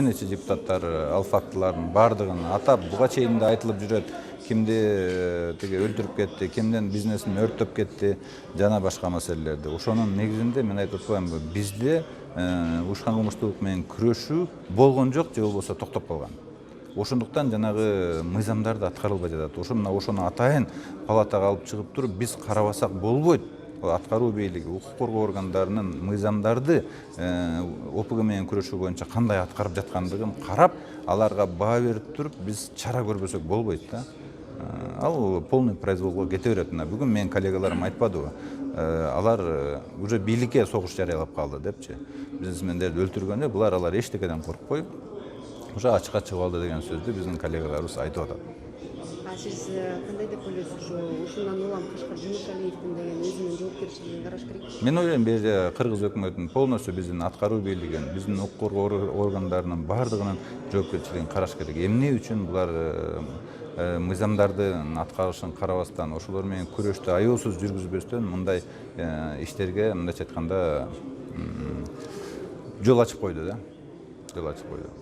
Нече депутаттар ал фактылардын бардыгын атап, буга чейин да айтылып жүрөт. Кимди тиги өлтүрүп кетти, кимдин бизнесин өрттөп кетти, жана башка маселелерди. Ошонун негизинде мен айтып коем, бизде уюшкан кылмыштуулук менен күрөшүү болгон жок же болбосо токтоп калган. Ошондуктан жанагы мыйзамдар да аткарылбай жатат. Ошону атайын палатага алып чыгып туруп биз карабасак болбойт. Аткаруу бийлиги, укук коргоо органдарынын мыйзамдарды ОПГ менен күрөшүү боюнча кандай аткарып жаткандыгын карап, аларга баа берип туруп, биз чара көрбөсөк болбойт да. Ал полный произволго кете берет. Бүгүн менин коллегаларым айтпадыбы? Алар уже бийликке согуш жарыялап калды депчи. Бизнесмендерди өлтүргөндө булар алар эчтекеден коркпой, уже ачыкка чыгып алды деген сөздү биздин коллегаларыбыз айтып атат. Сиз кандай деп ойлойсуз, ушундан улам Кашкар Жумушалиевдин деген өзүнүн жоопкерчилигин караш керек? Мен ойлойм, бул жерде кыргыз өкмөтүнүн полностью биздин аткаруу бийлигин, биздин укук коргоо органдарынын бардыгынын жоопкерчилигин караш керек. Эмне үчүн булар мыйзамдардын аткарышын карабастан, ошолор менен күрөштү аеосуз жүргүзбөстөн мындай иштерге, мындайча айтканда, жол ачып койду да. Жол ачып койду.